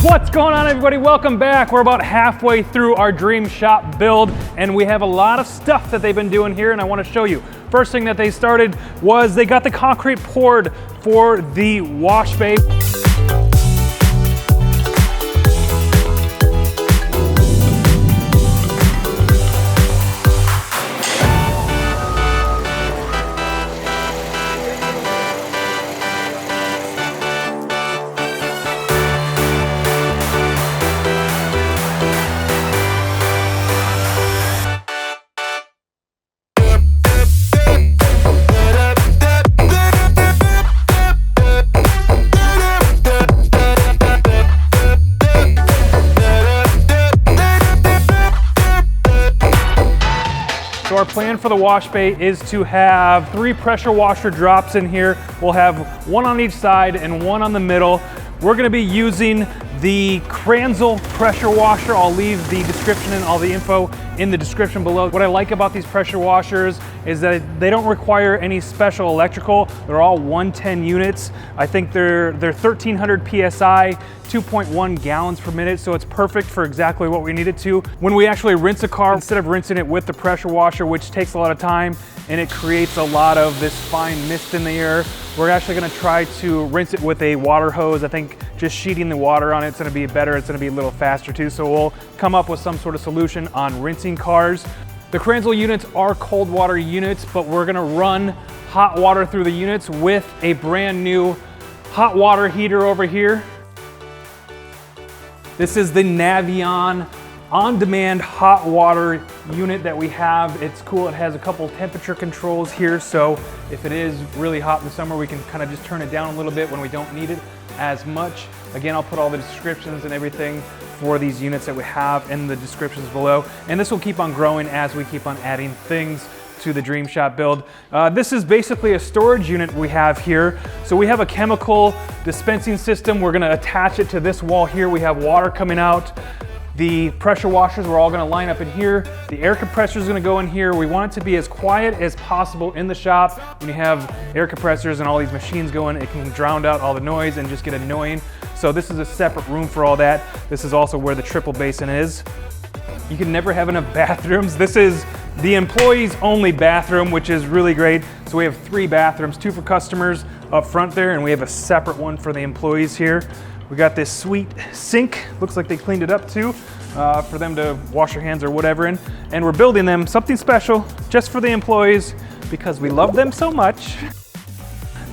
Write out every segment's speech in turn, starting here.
What's going on, everybody? Welcome back. We're about halfway through our dream shop build, and we have a lot of stuff that they've been doing here, and I want to show you. First thing that they started was they got the concrete poured for the wash bay. So our plan for the wash bay is to have 3 pressure washer drops in here. We'll have 1 on each side and 1 on the middle. We're gonna be using the Kranzel pressure washer. I'll leave the description and all the info in the description below. What I like about these pressure washers is that they don't require any special electrical. They're all 110 units. I think they're 1300 PSI, 2.1 gallons per minute, so it's perfect for exactly what we need it to. When we actually rinse a car, instead of rinsing it with the pressure washer, which takes a lot of time and it creates a lot of this fine mist in the air, we're actually gonna try to rinse it with a water hose. I think just sheeting the water on it's gonna be better. It's gonna be a little faster too, so we'll come up with some sort of solution on rinsing cars. The Kranzel units are cold water units, but we're gonna run hot water through the units with a brand new hot water heater over here. This is the Navion on-demand hot water unit that we have. It's cool. It has a couple temperature controls here, so if it is really hot in the summer, we can kind of just turn it down a little bit when we don't need it as much. Again, I'll put all the descriptions and everything for these units that we have in the descriptions below, and this will keep on growing as we keep on adding things to the Dream Shop build. This is basically a storage unit we have here. So we have a chemical dispensing system. We're gonna attach it to this wall here. We have water coming out. The pressure washers, we're all gonna line up in here. The air compressor is gonna go in here. We want it to be as quiet as possible in the shop. When you have air compressors and all these machines going, it can drown out all the noise and just get annoying. So this is a separate room for all that. This is also where the triple basin is. You can never have enough bathrooms. This is the employees only bathroom, which is really great. So we have 3 bathrooms, 2 for customers up front there, and we have a separate one for the employees here. We got this sweet sink. Looks like they cleaned it up too, for them to wash their hands or whatever in. And we're building them something special just for the employees because we love them so much.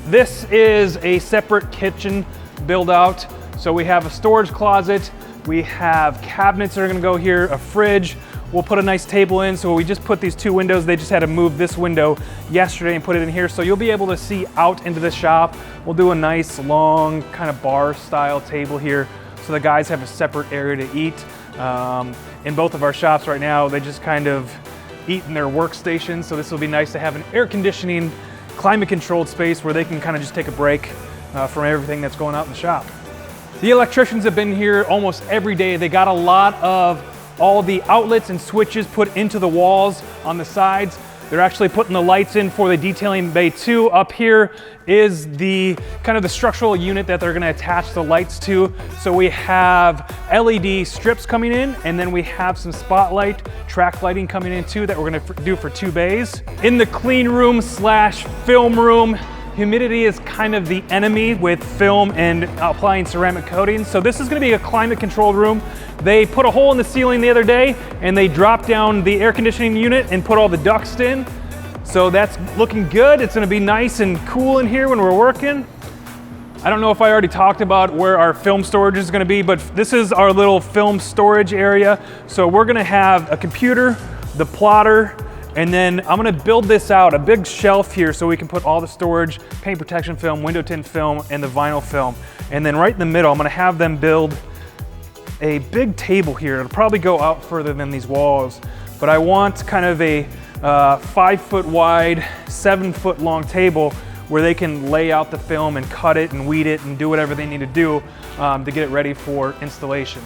This is a separate kitchen build out. So we have a storage closet. We have cabinets that are gonna go here, a fridge. We'll put a nice table in. So we just put these 2 windows. They just had to move this window yesterday and put it in here. So you'll be able to see out into the shop. We'll do a nice long kind of bar style table here. So the guys have a separate area to eat. In both of our shops right now, they just kind of eat in their workstations. So this will be nice to have an air conditioning, climate controlled space where they can kind of just take a break from everything that's going on in the shop. The electricians have been here almost every day. They got a lot of all the outlets and switches put into the walls on the sides. They're actually putting the lights in for the detailing bay 2. Up here is the kind of the structural unit that they're gonna attach the lights to. So we have LED strips coming in, and then we have some spotlight track lighting coming in too that we're gonna do for 2 bays. In the clean room slash film room, humidity is kind of the enemy with film and applying ceramic coatings. So this is gonna be a climate controlled room. They put a hole in the ceiling the other day and they dropped down the air conditioning unit and put all the ducts in. So that's looking good. It's gonna be nice and cool in here when we're working. I don't know if I already talked about where our film storage is gonna be, but this is our little film storage area. So we're gonna have a computer, the plotter, and then I'm gonna build this out, a big shelf here so we can put all the storage, paint protection film, window tint film, and the vinyl film. And then right in the middle, I'm gonna have them build a big table here. It'll probably go out further than these walls, but I want kind of a 5 foot wide, 7 foot long table where they can lay out the film and cut it and weed it and do whatever they need to do to get it ready for installation.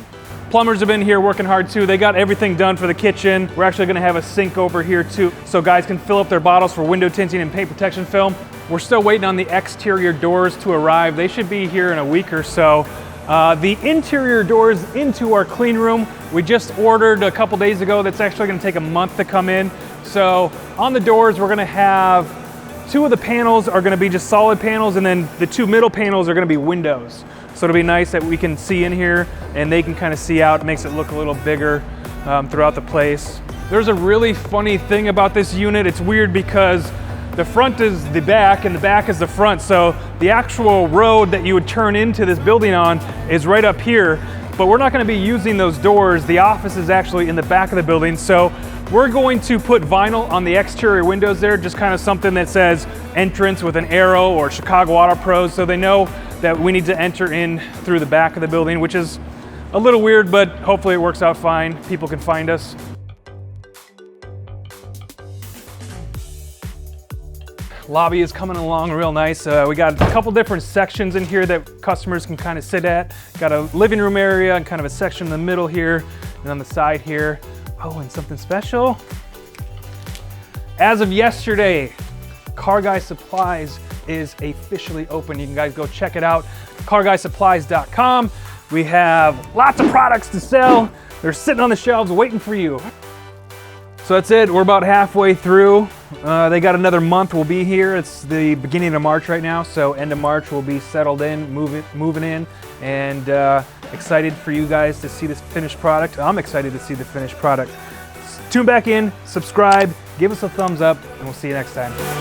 Plumbers have been here working hard too. They got everything done for the kitchen. We're actually gonna have a sink over here too, so guys can fill up their bottles for window tinting and paint protection film. We're still waiting on the exterior doors to arrive. They should be here in a week or so. The interior doors into our clean room, we just ordered a couple days ago. That's actually gonna take a month to come in. So on the doors, we're gonna have 2 of the panels are gonna be just solid panels, and then the 2 middle panels are gonna be windows. So it'll be nice that we can see in here and they can kind of see out. It makes it look a little bigger throughout the place. There's a really funny thing about this unit. It's weird because the front is the back and the back is the front. So the actual road that you would turn into this building on is right up here, but we're not gonna be using those doors. The office is actually in the back of the building. So we're going to put vinyl on the exterior windows there, just kind of something that says entrance with an arrow or Chicago Auto Pros, so they know that we need to enter in through the back of the building, which is a little weird, but hopefully it works out fine. People can find us. Lobby is coming along real nice. We got a couple different sections in here that customers can kind of sit at. Got a living room area and kind of a section in the middle here and on the side here. Oh, and something special. As of yesterday, Car Guy Supplies is officially open. You can guys go check it out, carguysupplies.com. We have lots of products to sell. They're sitting on the shelves waiting for you. So that's it, we're about halfway through. They got another month, we'll be here. It's the beginning of March right now, so end of March we'll be settled in, moving in, and excited for you guys to see this finished product. I'm excited to see the finished product. Tune back in, subscribe, give us a thumbs up, and we'll see you next time.